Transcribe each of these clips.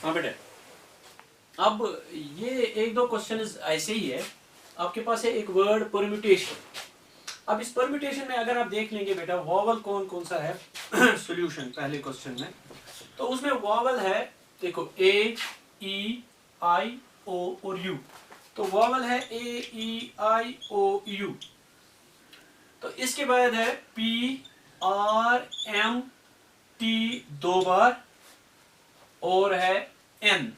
हाँ बेटे, अब ये एक दो क्वेश्चन ऐसे ही है। आपके पास है एक वर्ड परम्यूटेशन। अब इस परम्यूटेशन में अगर आप देख लेंगे बेटा वॉवल कौन कौन सा है सॉल्यूशन पहले क्वेश्चन में, तो उसमें वॉवल है देखो ए ई आई ओ और यू। तो वॉवल है ए ई आई ओ यू। तो इसके बाद है पी आर एम टी दो बार और है एन।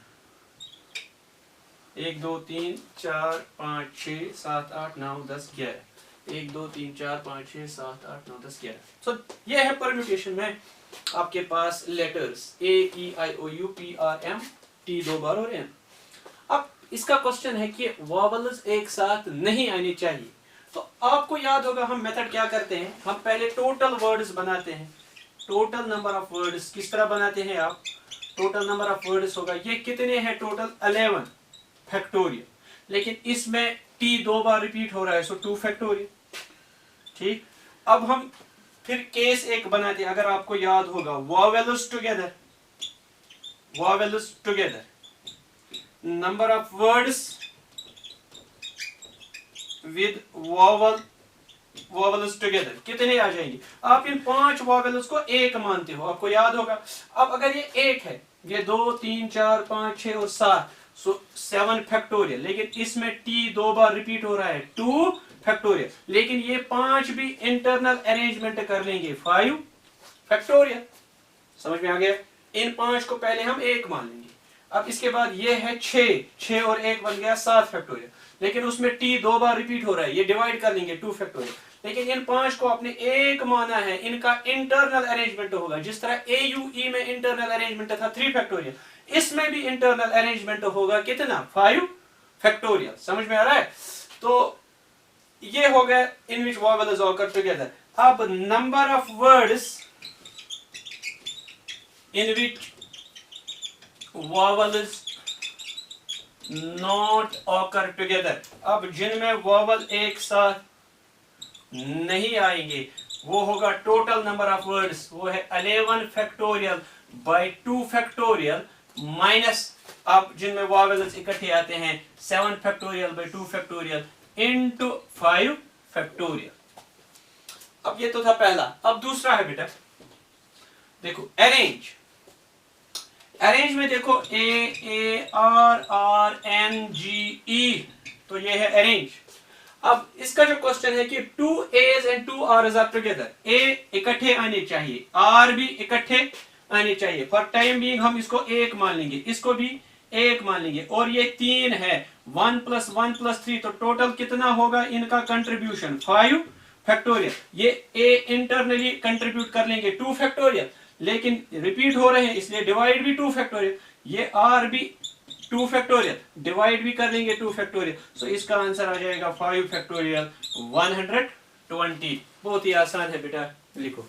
1 2 3 4 5 6 7 8 9 10 11। 1 2 3 4 5 6 7 8 9 10 11। सो ये है परम्यूटेशन में आपके पास letters A E I O U P R M T दो बार और एन। अब इसका क्वेश्चन है कि वॉवल्स एक साथ नहीं आने चाहिए। तो आपको याद होगा हम मेथड क्या करते हैं, हम पहले टोटल वर्ड्स बनाते हैं। टोटल नंबर ऑफ वर्ड्स किस तरह बनाते हैं आप, टोटल नंबर ऑफ वर्ड्स होगा ये कितने हैं टोटल 11 फैक्टोरियल, लेकिन इसमें टी दो बार रिपीट हो रहा है सो 2 फैक्टोरियल। ठीक, अब हम फिर केस एक बनाते हैं। अगर आपको याद होगा vowels together, vowels together number of words with vowel, vowels together कितने आ जाएंगे। आप इन 5 वॉवल्स को एक मानते हो, आपको याद होगा। अब अगर ये एक है, ये 2 3 4 5 6 और 7 सो 7 फैक्टोरियल, लेकिन इसमें टी दो बार रिपीट हो रहा है 2 फैक्टोरियल, लेकिन ये 5 भी इंटरनल अरेंजमेंट कर लेंगे 5 फैक्टोरियल। समझ में आ गया। इन 5 को पहले हम एक मान लेंगे। अब इसके बाद ये है 6 और 1 बन गया 7 फैक्टोरियल, लेकिन उसमें टी दो बार रिपीट हो रहा है, ये डिवाइड कर लेंगे 2 फैक्टोरियल। लेकिन इन 5 को आपने एक माना है, इनका इंटरनल अरेंजमेंट होगा। जिस तरह ए यू ई में इंटरनल अरेंजमेंट था 3 फैक्टोरियल, इसमें भी इंटरनल अरेंजमेंट होगा कितना 5 फैक्टोरियल। समझ में आ रहा है। तो ये हो गया इन विच वॉवल्स ऑकर टुगेदर। अब number of words in which vowels not occur together, अब जिनमें वॉवल एक साथ नहीं आएंगे वो होगा टोटल नंबर ऑफ वर्ड्स, वो है 11 फैक्टोरियल बाय 2 फैक्टोरियल माइनस, अब जिनमें वॉवल्स इकट्ठे आते हैं 7 factorial by 2 factorial into 5 factorial. अब ये तो था पहला। अब दूसरा है बेटा देखो अरेंज। अरेंज में देखो A R R N G E, तो ये है अरेंज। अब इसका जो क्वेश्चन है कि 2 A's and 2 R's are together, ए इकट्ठे आने चाहिए, आर भी इकट्ठे आने चाहिए। फॉर टाइम बीइंग हम इसको एक मान लेंगे, इसको भी एक मान लेंगे, और ये 3 है 1 + 1 + 3, तो टोटल कितना होगा इनका कंट्रीब्यूशन 5 फैक्टोरियल। ये ए इंटरनली कंट्रीब्यूट कर लेंगे 2 फैक्टोरियल, लेकिन रिपीट हो रहे हैं इसलिए डिवाइड भी 2 फैक्टोरियल। ये आर भी 2 फैक्टोरियल, डिवाइड भी कर लेंगे 2 फैक्टोरियल। सो इसका आंसर आ जाएगा 5 फैक्टोरियल 120। बहुत ही आसान है बेटा, लिखो।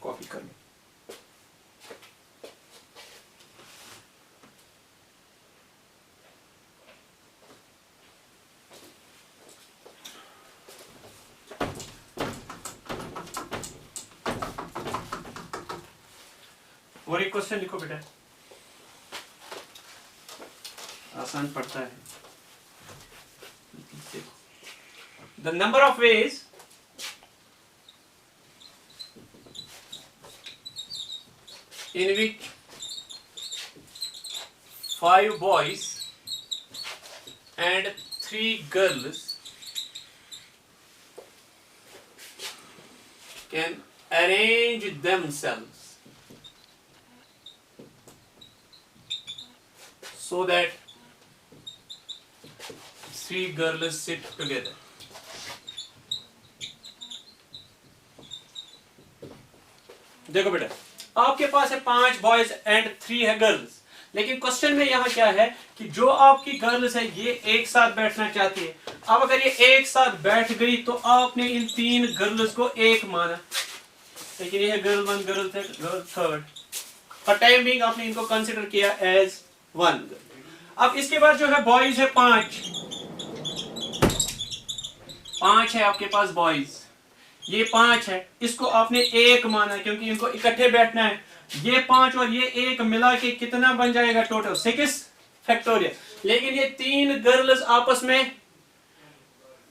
कॉपी कर लो। और एक क्वेश्चन लिखो बेटा, आसान पड़ता है। The number of ways in which 5 boys and 3 girls can arrange themselves so that 3 girls sit together. देखो बेटा, आपके पास है 5 बॉयज एंड 3 है गर्ल्स, लेकिन क्वेश्चन में यहाँ क्या है कि जो आपकी गर्ल्स है ये एक साथ बैठना चाहती है। अब अगर ये एक साथ बैठ गई तो आपने इन 3 गर्ल्स को एक माना, लेकिन ये है girl 1, girl 2, girl 3, for time being आपने इनको कंसिडर किया एज 1। अब इसके बाद जो है बॉयज है 5 है आपके पास बॉयज, ये 5 है, इसको आपने एक माना क्योंकि इनको इकट्ठे बैठना है। ये 5 और ये 1 मिला के कितना बन जाएगा टोटल 6 फैक्टोरियल। लेकिन ये 3 गर्ल्स आपस में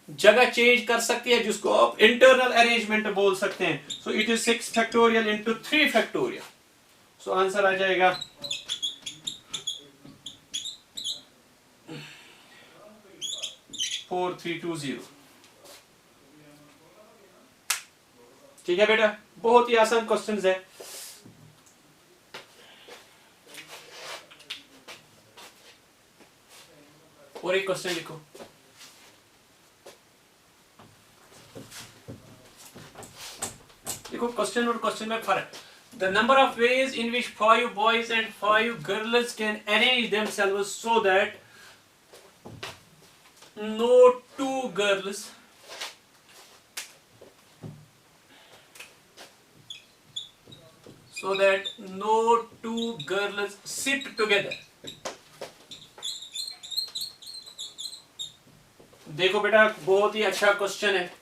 जगह चेंज कर सकती है जिसको आप इंटरनल अरेंजमेंट बोल सकते हैं। So it is 6 factorial into 3 factorial. So answer आ जाएगा 4320। ठीक है बेटा, बहुत ही आसान क्वेश्चंस है। और एक क्वेश्चन लिखो। देखो क्वेश्चन और क्वेश्चन में फर्क। The number of ways in which 5 boys and 5 girls can arrange themselves so that no 2 girls sit together। देखो बेटा बहुत ही अच्छा क्वेश्चन है।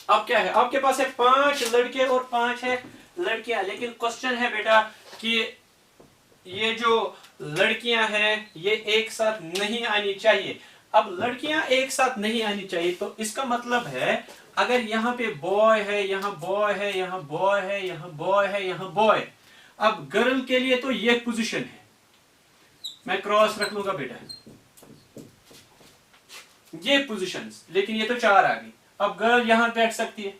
अब क्या है, आपके पास है 5 लड़के और 5 है लड़कियां, लेकिन क्वेश्चन है बेटा कि ये जो लड़कियां हैं ये एक साथ नहीं आनी चाहिए। अब लड़कियां एक साथ नहीं आनी चाहिए तो इसका मतलब है अगर यहाँ पे बॉय है, यहाँ बॉय है, यहाँ बॉय है, यहाँ बॉय है, यहाँ बॉय, अब गर्ल के लिए तो ये पोजीशन है, मैं क्रॉस रख लूंगा बेटा ये पोजीशंस, लेकिन ये तो 4 आ गई। अब गर्ल यहां बैठ सकती है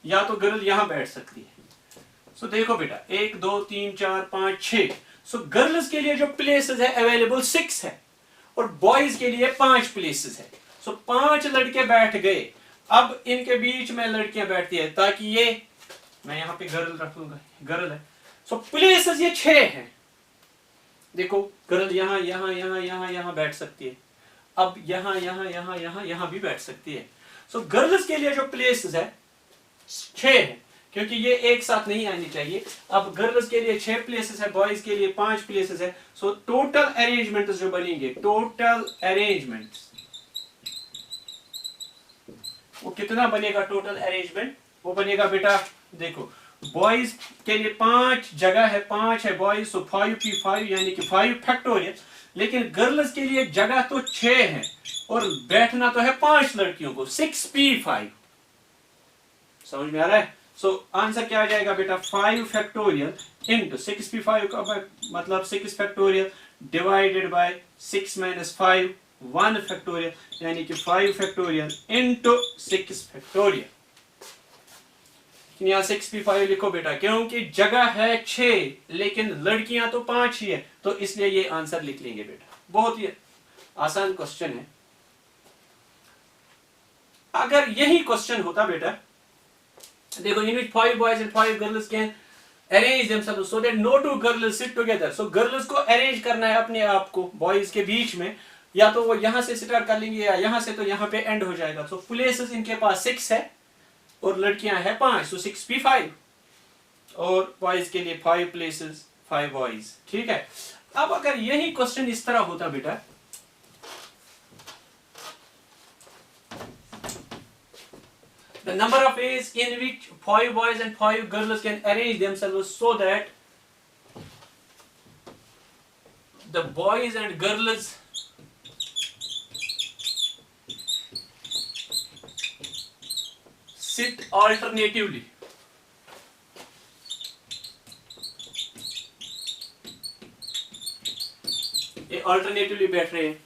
या तो गर्ल यहां बैठ सकती है। सो देखो बेटा 1 2 3 4 5 6। सो गर्ल्स के लिए जो प्लेसेस है अवेलेबल 6 है और बॉयज के लिए 5 प्लेसेस है। सो 5 लड़के बैठ गए, अब इनके बीच में लड़कियां बैठती है ताकि ये, मैं यहां पे गर्ल रख लूंगा, गर्ल है। सो प्लेसेस ये 6 है। देखो गर्ल यहां यहां यहां यहां यहां बैठ सकती है, अब यहां यहां यहां यहां यहां भी बैठ सकती है। सो गर्ल्स के लिए जो प्लेसेस है 6 है क्योंकि ये एक साथ नहीं आनी चाहिए। अब गर्ल्स के लिए 6 प्लेसेस है, बॉयज के लिए 5 प्लेसेस है। सो टोटल अरेंजमेंट जो बनेंगे, टोटल अरेंजमेंट वो कितना बनेगा? टोटल अरेंजमेंट वो बनेगा बेटा, देखो बॉयज के लिए 5 जगह है, 5 है बॉयज, सो 5p5 यानी कि 5 फैक्टोरियल। लेकिन गर्ल्स के लिए जगह तो 6 है और बैठना तो है 5 लड़कियों को, 6p5। समझ में आ रहा है? सो आंसर क्या आ जाएगा बेटा? 5 फैक्टोरियल इंटू 6p5 का मतलब 6 factorial divided by 6 minus 5 1 factorial यानी कि 5 फैक्टोरियल इंटू 6 फैक्टोरियल। यहाँ 6p5 लिखो बेटा क्योंकि जगह है 6 लेकिन लड़कियां तो 5 ही है, तो इसलिए ये आंसर लिख लेंगे बेटा। बहुत ही आसान क्वेश्चन है। अगर यही क्वेश्चन होता बेटा, देखो in which 5 boys and 5 girls can arrange themselves so that no 2 girls sit together. So girls को अरेंज करना है अपने आप को बॉयज के बीच में, या तो वो यहां से स्टार्ट कर लेंगे या यहां से तो यहां पे एंड हो जाएगा। सो प्लेसेस इनके पास 6 है और लड़कियां हैं 5, सो 6p5 और बॉयज के लिए 5 प्लेसेस 5 बॉयज। ठीक है। अब अगर यही क्वेश्चन इस तरह होता बेटा, the number of ways in which 5 boys and 5 girls can arrange themselves so that the boys and girls sit alternatively। ये अल्टरनेटिवली बैठ रहे हैं,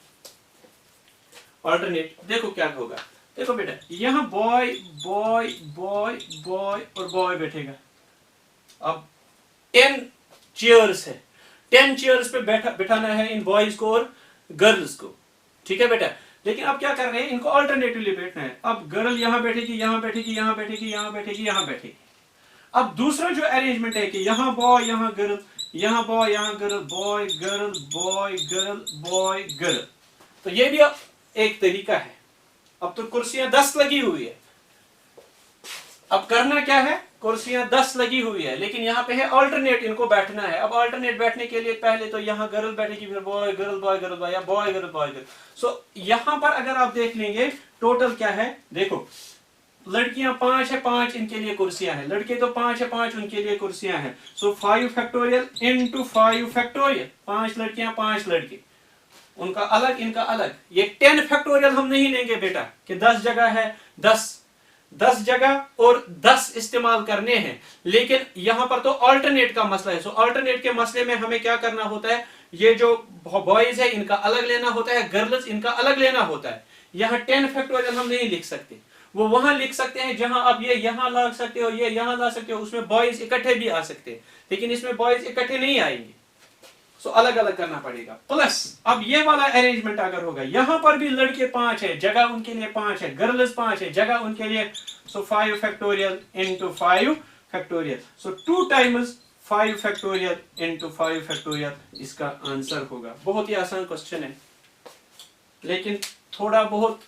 अल्टरनेट। देखो क्या होगा, देखो बेटा यहां बॉय बॉय बॉय बॉय और बॉय बैठेगा। अब 10 चेयर्स है, 10 चेयर्स पे बैठाना है इन बॉयज को और गर्ल्स को। ठीक है बेटा, लेकिन अब क्या कर रहे हैं, इनको अल्टरनेटिवली बैठना है। अब गर्ल यहां बैठेगी, यहां बैठेगी, यहां बैठेगी, यहां बैठेगी, यहां बैठेगी। अब दूसरा जो अरेंजमेंट है कि यहाँ बॉय यहाँ गर्ल, यहाँ बॉय यहाँ girl, boy girl boy girl boy girl, तो ये भी एक तरीका है। अब तो कुर्सियां 10 लगी हुई है, अब करना क्या है, कुर्सियां 10 लगी हुई है, लेकिन यहाँ पे है अल्टरनेट, इनको बैठना है। अब अल्टरनेट बैठने के लिए पहले तो यहाँ गर्ल बैठेगी, फिर boy girl boy girl boy, या बॉय गर्ल बॉय गर्ल। सो यहाँ पर अगर आप देख लेंगे टोटल क्या है, देखो लड़कियां 5 है, 5 इनके लिए कुर्सियां हैं, लड़के तो 5 है, 5 उनके लिए कुर्सियां हैं। सो 5 फैक्टोरियल इंटू 5 फैक्टोरियल, 5 लड़कियां 5 लड़के, उनका अलग इनका अलग। ये 10 फैक्टोरियल हम नहीं लेंगे बेटा कि 10 जगह है, 10 जगह और 10 इस्तेमाल करने हैं, लेकिन यहां पर तो अल्टरनेट का मसला है। सो अल्टरनेट के मसले में हमें क्या करना होता है, ये जो बॉयज है इनका अलग लेना होता है, गर्ल्स इनका अलग लेना होता है। यहाँ 10 फैक्टोरियल हम नहीं लिख सकते, वो वहां लिख सकते हैं जहां आप ये यहां ला सकते हो, ये यहां ला सकते हो, उसमें बॉयज इकट्ठे भी आ सकते हैं, लेकिन इसमें बॉयज इकट्ठे नहीं आएंगे। सो अलग अलग करना पड़ेगा। प्लस अब ये वाला अरेंजमेंट अगर होगा, यहां पर भी लड़के 5 है, जगह उनके लिए 5 है, गर्ल्स 5 है, जगह उनके लिए, सो 5 फैक्टोरियल इंटू 5 फैक्टोरियल, सो 2 टाइम्स 5 फैक्टोरियल इंटू 5 फैक्टोरियल इसका आंसर होगा। बहुत ही आसान क्वेश्चन है, लेकिन थोड़ा बहुत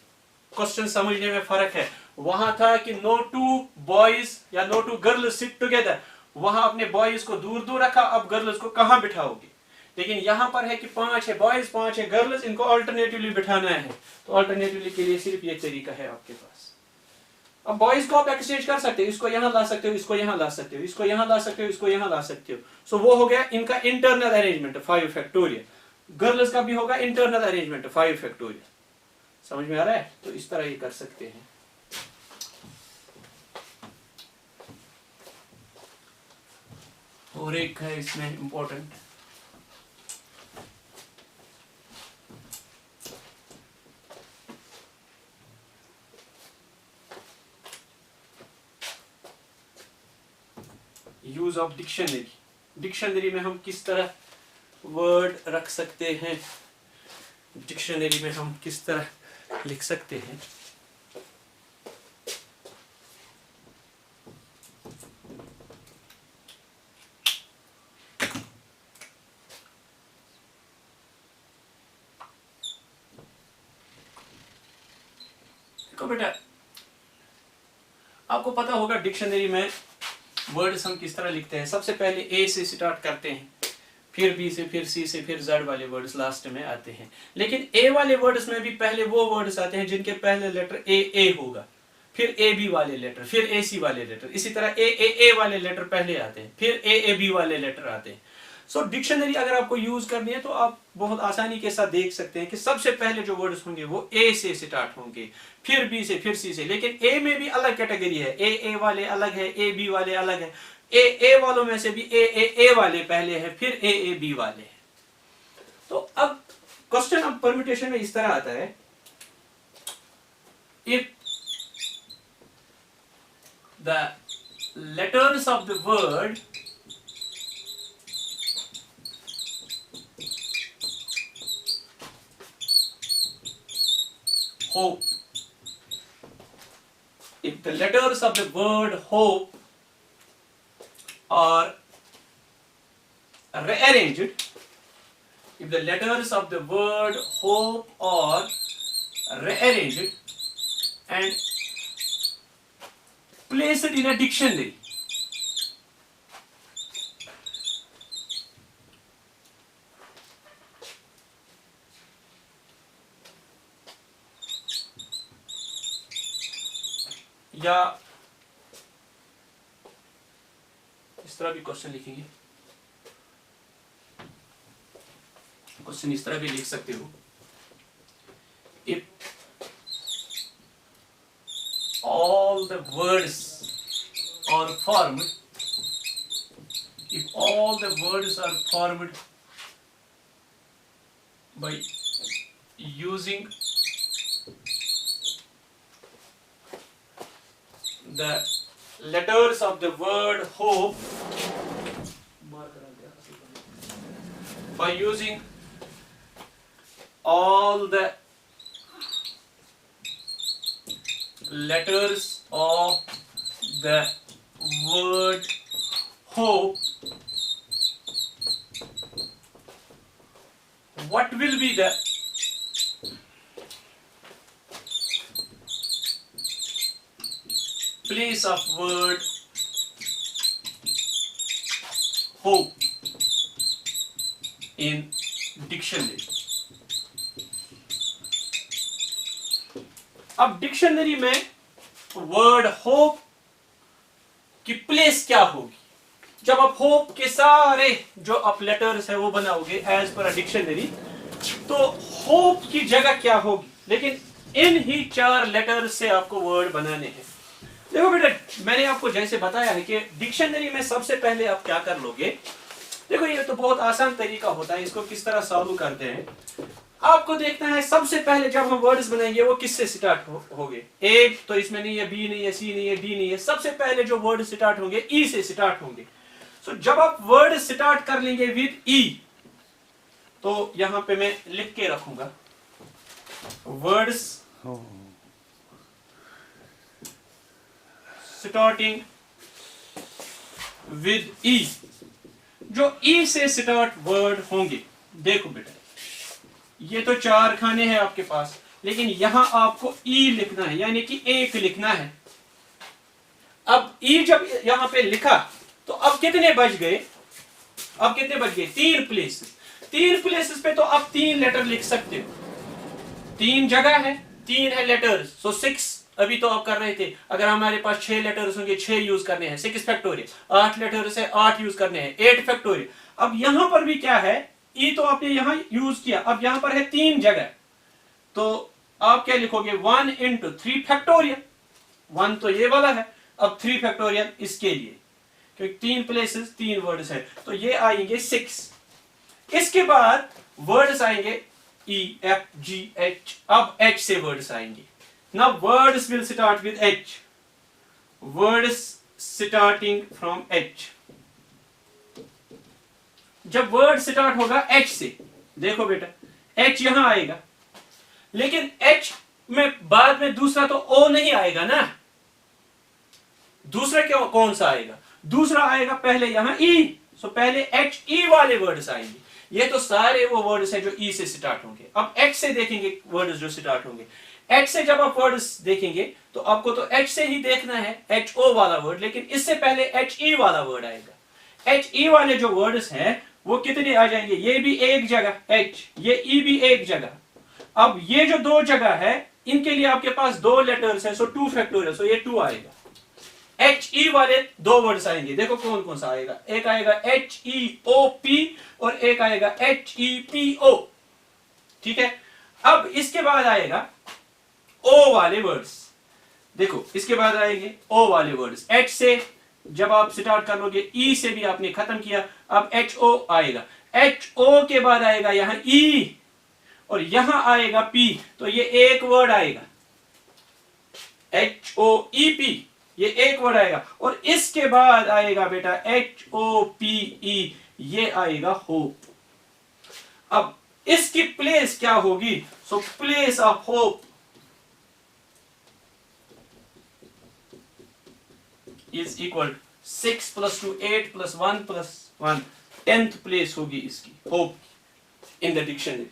क्वेश्चन समझने में फर्क है। वहां था कि नो टू बॉयज या no two girls sit together, वहां अपने बॉयज को दूर दूर रखा, अब गर्ल्स को कहां बिठाओगे। लेकिन यहां पर है कि 5 है बॉयज 5 है गर्ल्स, इनको अल्टरनेटिवली बिठाना है, तो अल्टरनेटिवली के लिए सिर्फ ये तरीका है आपके पास। अब बॉयज को आप एक्सचेंज कर सकते हो, इसको यहां ला सकते हो, इसको यहां ला सकते हो, इसको यहां ला सकते हो, इसको यहां ला सकते हो। सो वो हो गया इनका इंटरनल अरेंजमेंट 5 फैक्टोरियल। गर्ल्स का भी होगा इंटरनल अरेंजमेंट 5 फैक्टोरियल। समझ में आ रहा है? तो इस तरह ये कर सकते हैं। और एक है इसमें important, use of dictionary. Dictionary में हम किस तरह वर्ड रख सकते हैं, डिक्शनरी में हम किस तरह लिख सकते हैं। देखो बेटा, आपको पता होगा डिक्शनरी में वर्ड्स हम किस तरह लिखते हैं। सबसे पहले ए से स्टार्ट करते हैं, फिर बी से, फिर सी से, फिर जेड वाले वर्ड्स लास्ट में आते हैं। लेकिन ए वाले वर्ड्स में भी पहले वो वर्ड्स आते हैं जिनके पहले लेटर ए होगा, फिर ए बी वाले लेटर, फिर ए सी वाले लेटर, इसी तरह ए वाले लेटर पहले आते हैं, फिर ए बी वाले लेटर आते हैं। सो डिक्शनरी अगर आपको यूज करनी है तो आप बहुत आसानी के साथ देख सकते हैं कि सबसे पहले जो वर्ड्स होंगे वो ए से स्टार्ट होंगे, फिर बी से, फिर सी से। लेकिन ए में भी अलग कैटेगरी है, ए वाले अलग है, ए बी वाले अलग है। ए वालों में से भी ए वाले पहले है, फिर ए बी वाले हैं। तो अब क्वेश्चन अब परम्यूटेशन में इस तरह आता है, if the letters of the word hope, if the letters of the word hope are rearranged, if the letters of the word hope are rearranged and placed in a dictionary, या इस तरह भी question लिखेंगे, question इस तरह भी लिख सकते हो, if all the words are formed, if all the words are formed by using the letters of the word hope, by using all the letters of the word hope, what will be the place of word hope in dictionary? अब dictionary में word hope की place क्या होगी? जब आप hope के सारे जो आप लेटर्स है वो बनाओगे एज पर डिक्शनरी, तो होप की जगह क्या होगी? लेकिन इन ही 4 लेटर्स से आपको वर्ड बनाने हैं। देखो बेटा, मैंने आपको जैसे बताया है कि डिक्शनरी में सबसे पहले आप क्या कर लोगे। देखो ये तो बहुत आसान तरीका होता है, इसको किस तरह सॉल्व करते हैं आपको देखना है। सबसे पहले जब हम वर्ड्स बनाएंगे वो किससे स्टार्ट होंगे? ए तो इसमें नहीं है, बी नहीं है, सी नहीं है, डी नहीं है। सबसे पहले जो वर्ड स्टार्ट होंगे ई से स्टार्ट होंगे। सो जब आप वर्ड स्टार्ट कर लेंगे विद ई, तो यहां पे मैं लिख के रखूंगा वर्ड्स स्टार्टिंग विद ई। जो ई से स्टार्ट वर्ड होंगे, देखो बेटा ये तो 4 खाने हैं आपके पास, लेकिन यहां आपको ई लिखना है, यानी कि एक लिखना है। अब ई जब यहां पे लिखा तो अब कितने बच गए? अब कितने बच गए? 3 प्लेसेस। 3 प्लेसेस पे तो अब 3 लेटर लिख सकते हो। 3 जगह है, 3 है लेटर्स, सो 6 अभी तो आप कर रहे थे। अगर हमारे पास 6 लेटर्स होंगे, 6 यूज करने हैं, 6 फैक्टोरियल। 8 लेटर्स है, 8 यूज करने हैं, 8 फैक्टोरियल। अब यहां पर भी क्या है, ई तो आपने यहां यूज किया, अब यहां पर है 3 जगह, तो आप क्या लिखोगे? 1 इंटू 3 फैक्टोरियल। 1 तो ये वाला है, अब 3 फैक्टोरियल इसके लिए, क्योंकि 3 प्लेसेस 3 वर्ड्स है, तो ये आएंगे 6। इसके बाद वर्ड्स आएंगे ई एफ जी एच। अब एच से वर्ड्स आएंगे। Now words will start with H. Words starting from H. जब वर्ड स्टार्ट होगा एच से, देखो बेटा एच यहां आएगा, लेकिन एच में बाद में दूसरा तो ओ नहीं आएगा ना। दूसरा क्यों, कौन सा आएगा? दूसरा आएगा पहले यहां ई। सो पहले एच ई वाले वर्ड्स आएंगे। ये तो सारे वो वर्ड्स हैं जो ई से स्टार्ट होंगे। अब एच से देखेंगे वर्ड्स जो स्टार्ट होंगे। एच से जब आप वर्ड्स देखेंगे तो आपको तो एच से ही देखना है, एच ओ वाला वर्ड, लेकिन इससे पहले एच ई वाला वर्ड आएगा। एच ई वाले जो वर्ड्स हैं वो कितने आ जाएंगे? ये भी एक जगह एच, ये ई भी एक जगह। अब ये जो 2 जगह है इनके लिए आपके पास 2 लेटर्स है, सो 2 फैक्टोरियल, सो ये 2 आएगा। एच ई वाले 2 वर्ड्स आएंगे, देखो कौन कौन सा आएगा। एक आएगा एच ई ओ पी और एक आएगा एच ई पी ओ। ठीक है, अब इसके बाद आएगा ओ वाले वर्ड्स। देखो इसके बाद आएंगे ओ वाले वर्ड्स। एच से जब आप स्टार्ट कर लोगे, ई से भी आपने खत्म किया, अब एच ओ आएगा। एच ओ के बाद आएगा यहां ई और यहां आएगा पी, तो ये एक वर्ड आएगा एच ओ ई पी, ये एक वर्ड आएगा। और इसके बाद आएगा बेटा एच ओ पी ई, ये आएगा होप। अब इसकी प्लेस क्या होगी? So place of hope is equal 6 + 2 8 + 1 + 1 10th place होगी इसकी होप इन द डिक्शनरी।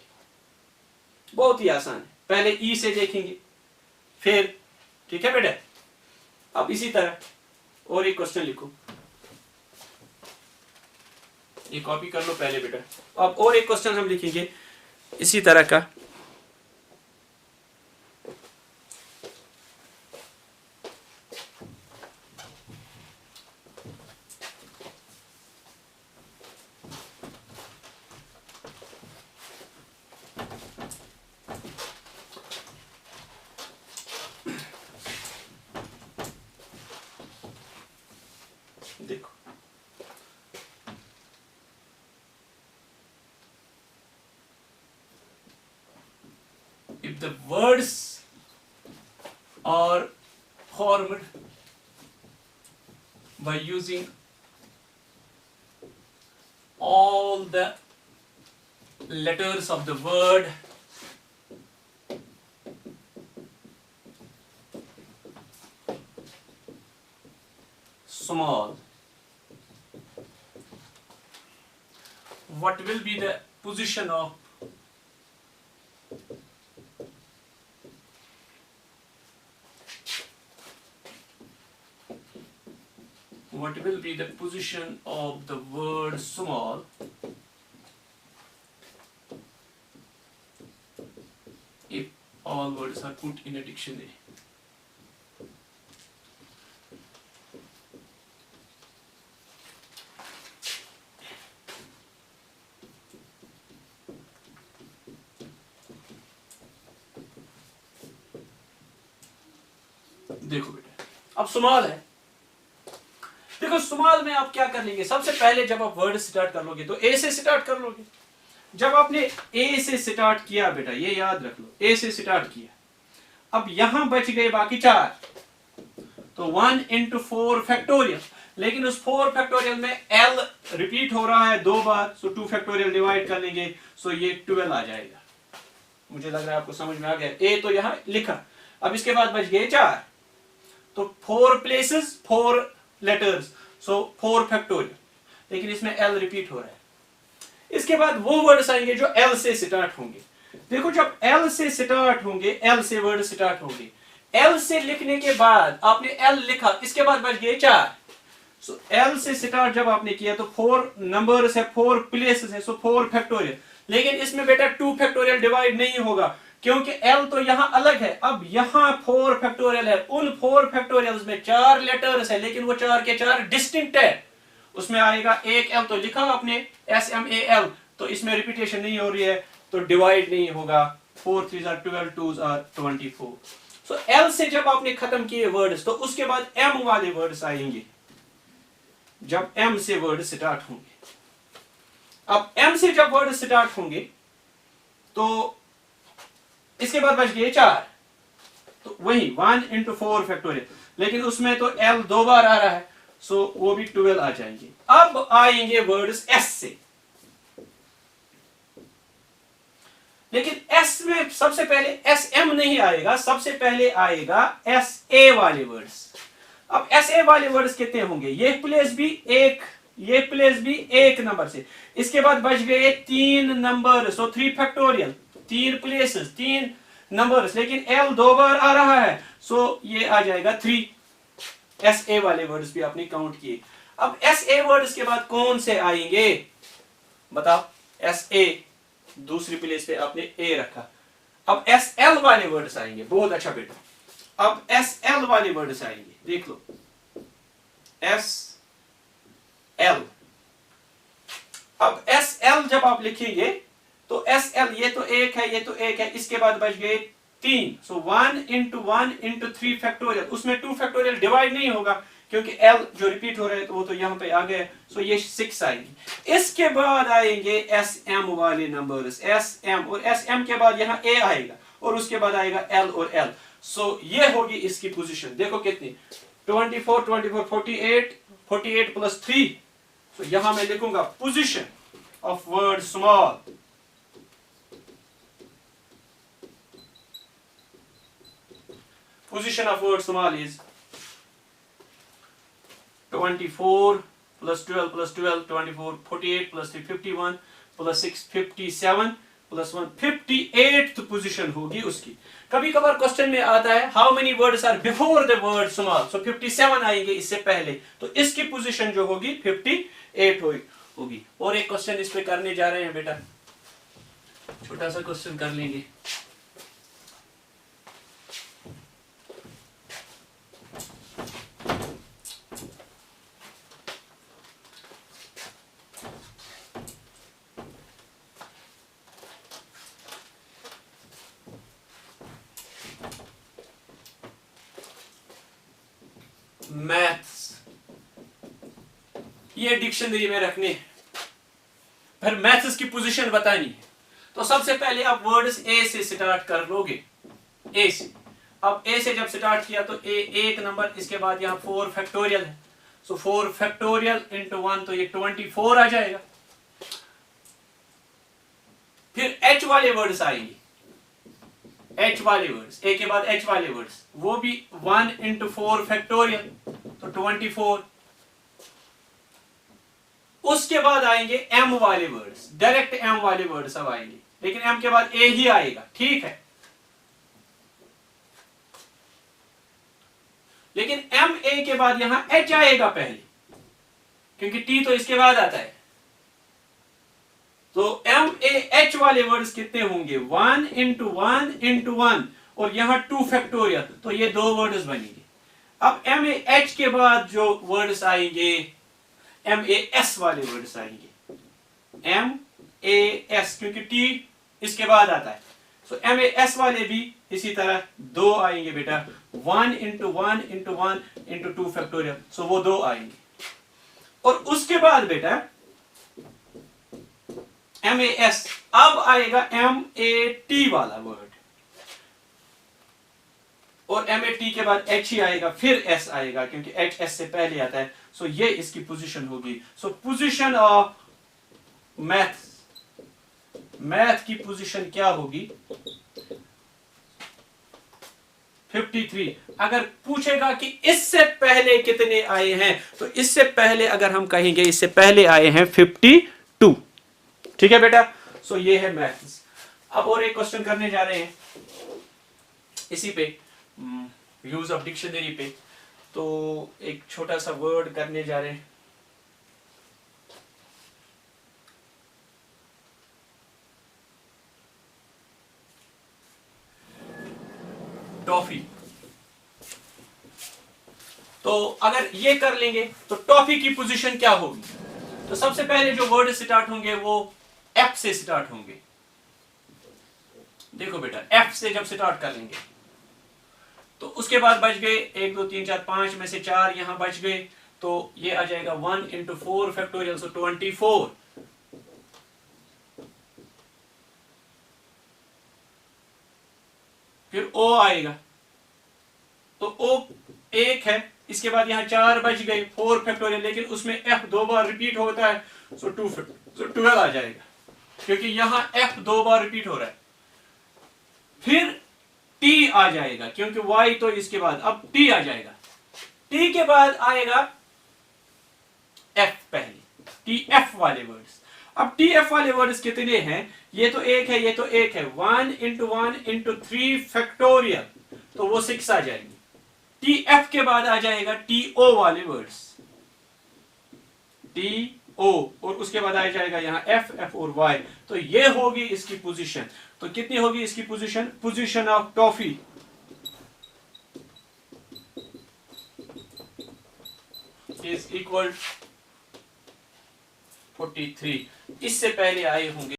बहुत ही आसान है, पहले ई से देखेंगे फिर। ठीक है बेटा, अब इसी तरह और एक क्वेश्चन लिखो, ये कॉपी कर लो पहले बेटा। अब और एक क्वेश्चन हम लिखेंगे इसी तरह का। देखो if the words are formed by using all the letters of the word small, what will be the position of the word small if all words are put in a dictionary? देखो बेटा, अब small है। देखो small में आप क्या कर लेंगे, सबसे पहले जब आप वर्ड स्टार्ट कर लोगे तो ए से स्टार्ट कर लोगे। जब आपने ए से स्टार्ट किया बेटा, ये याद रख लो, ए से स्टार्ट किया, अब यहां बच गए बाकी 4, तो 1 into 4 फैक्टोरियल, लेकिन उस 4 फैक्टोरियल में l रिपीट हो रहा है 2 बार, सो 2 फैक्टोरियल डिवाइड कर लेंगे, सो ये 12 आ जाएगा। मुझे लग रहा है आपको समझ में आ गया। ए तो यहां लिखा, अब इसके बाद बच गए 4, तो 4 प्लेसेस 4 लेटर्स, सो 4 फैक्टोरियल, लेकिन इसमें l रिपीट हो रहा है। इसके बाद वो वर्ड्स आएंगे जो l से स्टार्ट होंगे। देखो जब l से स्टार्ट होंगे, l से वर्ड स्टार्ट होंगे, l से लिखने के बाद आपने l लिखा, इसके बाद बच गए 4, सो l से स्टार्ट जब आपने किया तो 4 नंबर्स है, 4 प्लेसेस है, सो 4 फैक्टोरियल, लेकिन इसमें बेटा 2 फैक्टोरियल डिवाइड नहीं होगा क्योंकि l तो यहां अलग है। अब यहां 4 फैक्टोरियल है, उन 4 फैक्टोरियल्स में 4 लेटर्स है, लेकिन वो 4 के 4 डिस्टिंक्ट है। उसमें आएगा एक l तो लिखा आपने SMAL, तो इसमें रिपीटेशन नहीं हो रही है, तो डिवाइड नहीं होगा। 4 3s are 12, 2s are 24। So l से जब आपने खत्म किए वर्ड्स, तो उसके बाद m वाले वर्ड्स आएंगे जब m से वर्ड स्टार्ट होंगे। अब m से जब वर्ड स्टार्ट होंगे तो इसके बाद बच गए 4, तो वही 1 into 4 फैक्टोरियल, लेकिन उसमें तो l 2 बार आ रहा है, सो वो भी 12 आ जाएंगे। अब आएंगे वर्ड्स s से, लेकिन s में सबसे पहले SM नहीं आएगा, सबसे पहले आएगा SA वाले वर्ड्स। अब SA वाले वर्ड्स कितने होंगे, ये प्लेस भी एक, ये प्लेस भी एक नंबर से, इसके बाद बच गए 3 नंबर, सो 3 फैक्टोरियल, 3 प्लेसेस 3 नंबर्स, लेकिन l 2 बार आ रहा है, सो ये आ जाएगा 3। SA वाले वर्ड्स भी आपने काउंट किए। अब SA वर्ड्स के बाद कौन से आएंगे बताओ, SA दूसरी प्लेस पे आपने A रखा। अब SL वाले वर्ड्स आएंगे, बहुत अच्छा बेटा। अब SL वाले वर्ड्स आएंगे, देख लो SL। अब SL जब आप लिखेंगे तो SL, ये तो एक है, ये तो एक है, इसके बाद बच गए 3, सो 1 into 1 into 3 फैक्टोरियल, उसमें 2 फैक्टोरियल डिवाइड नहीं होगा क्योंकि L जो रिपीट हो रहे हैं तो वो तो यहाँ पे आ गए, सो ये 6 आएंगे। इसके बाद आएंगे SM वाले नंबर्स, SM, और SM के बाद यहाँ A आएगा और उसके बाद आएगा L और L, सो ये होगी इसकी पोजीशन। देखो कितनी, 24 24 48, 48 प्लस 3, सो यहां मैं लिखूंगा position of word small. Position of word small is 24 plus 12 plus 12, 24, 48 plus 3, 51 plus 6, 57 plus 1, 58th position होगी उसकी। कभी कभार क्वेश्चन में आता है how many words are before the word small, so 57 आएंगे इससे पहले, तो इसकी पोजीशन जो होगी 58 होगी। और एक क्वेश्चन इस पे करने जा रहे हैं बेटा, छोटा सा क्वेश्चन कर लेंगे। मैथ्स, ये डिक्शनरी में रखने, फिर मैथ्स की पोजीशन बतानी है। तो सबसे पहले आप वर्ड्स ए से स्टार्ट कर लोगे, ए से। अब ए से जब स्टार्ट किया तो ए एक नंबर, इसके बाद यहाँ 4 फैक्टोरियल है, सो 4 फैक्टोरियल इंटू 1, तो ये 24 आ जाएगा। फिर एच वाले वर्ड्स आएंगे, एच वाले वर्ड्स, ए के बाद एच वाले वर्ड्स, वो भी 1 into 4 फैक्टोरियल, तो 24। उसके बाद आएंगे एम वाले वर्ड्स, डायरेक्ट एम वाले वर्ड्स अब आएंगे, लेकिन एम के बाद ए ही आएगा, ठीक है। लेकिन एम ए के बाद यहां एच आएगा पहले, क्योंकि टी तो इसके बाद आता है। तो एम ए एच वाले वर्ड्स कितने होंगे, 1 इंटू 1 इंटू 1, और यहां 2 फैक्टोरियल, तो ये 2 वर्ड्स बनेंगे। अब एम ए एच के बाद जो वर्ड्स आएंगे, एम ए एस वाले वर्ड्स आएंगे, एम ए एस, क्योंकि टी इसके बाद आता है। सो एम ए एस वाले भी इसी तरह 2 आएंगे बेटा, 1 इंटू 1 इंटू 1 इंटू 2 फैक्टोरियल, सो वो 2 आएंगे। और उसके बाद बेटा एम ए एस, अब आएगा एम ए टी वाला वर्ड, और एम ए टी के बाद एच ही आएगा, फिर एस आएगा, क्योंकि एच एस से पहले आता है। सो ये इसकी पोजीशन होगी। सो पोजीशन ऑफ मैथ की पोजीशन क्या होगी, 53। अगर पूछेगा कि इससे पहले कितने आए हैं, तो इससे पहले अगर हम कहेंगे इससे पहले आए हैं 52, ठीक है बेटा। सो ये है मैथ्स। अब और एक क्वेश्चन करने जा रहे हैं इसी पे, यूज ऑफ डिक्शनरी पे। तो एक छोटा सा वर्ड करने जा रहे हैं, टॉफी। तो अगर ये कर लेंगे तो टॉफी की पोजीशन क्या होगी, तो सबसे पहले जो वर्ड स्टार्ट होंगे वो एफ से स्टार्ट होंगे। देखो बेटा, एफ से जब स्टार्ट कर लेंगे तो उसके बाद बच गए 1 2 3 4 5 में से 4 यहां बच गए, तो ये आ जाएगा 1 इंटू 4 फैक्टोरियल, सो 24। फिर ओ आएगा, तो ओ 1 है, इसके बाद यहां 4 बच गए, 4 फैक्टोरियल, लेकिन उसमें एफ 2 बार रिपीट होता है, सो 12 आ जाएगा, क्योंकि यहां एफ 2 बार रिपीट हो रहा है। फिर टी आ जाएगा, क्योंकि वाई तो इसके बाद, अब टी आ जाएगा। टी के बाद आएगा एफ पहले, टी एफ वाले वर्ड्स। अब टी एफ वाले वर्ड्स कितने हैं, ये तो 1 है, ये तो 1 है, 1 इंटू 1 इंटू 3 फैक्टोरियल, तो वो 6 आ जाएंगे। टी एफ के बाद आ जाएगा टी ओ वाले वर्ड्स, टी ओ, और उसके बाद आ जाएगा यहां एफ, एफ और वाई, तो ये होगी इसकी पोजीशन। तो कितनी होगी इसकी position, position of toffee is equal 43। इससे पहले आए होंगे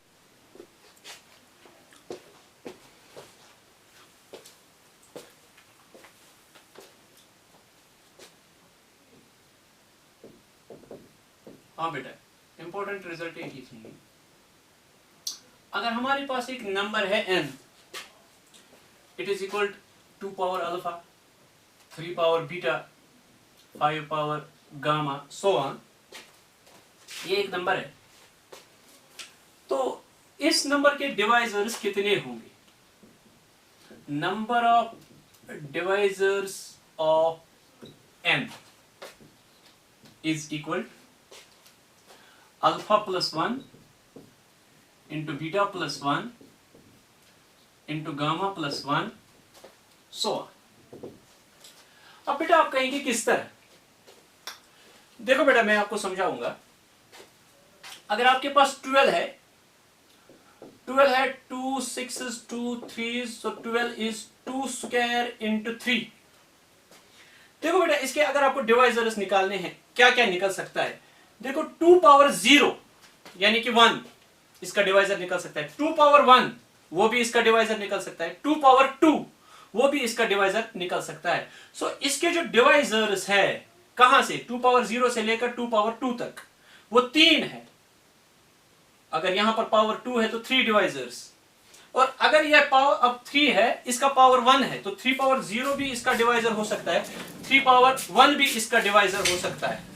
हाँ बेटा, इंपॉर्टेंट रिजल्ट एक ही चाहिए। अगर हमारे पास एक नंबर है n, it is equal 2 power alpha, 3 power beta, 5 power gamma, so on, ये एक नंबर है। तो इस नंबर के डिवाइजर्स कितने होंगे, number of divisors of n is equal alpha plus 1 into beta plus 1 into gamma plus 1, so on. अब बेटा आप कहेंगे किस तरह, देखो बेटा मैं आपको समझाऊंगा। अगर आपके पास 12 है, 2 6s 2 3s, so 12 is 2 square into 3। देखो बेटा इसके अगर आपको डिवाइजर्स निकालने हैं, क्या क्या निकल सकता है, देखो 2 पावर 0 यानी कि 1 इसका डिवाइजर निकल सकता है, 2 पावर 1 वो भी इसका डिवाइजर निकल सकता है, 2 पावर 2 वो भी इसका डिवाइजर निकल सकता है। सो इसके जो डिवाइजर्स है कहां से, 2 पावर 0 से लेकर 2 पावर 2 तक, वो 3 है। अगर यहां पर पावर 2 है तो 3 डिवाइजर्स, और अगर यह पावर अब 3 है, इसका पावर 1 है, तो 3 पावर 0 भी इसका डिवाइजर हो सकता है, 3 पावर 1 भी इसका डिवाइजर हो सकता है।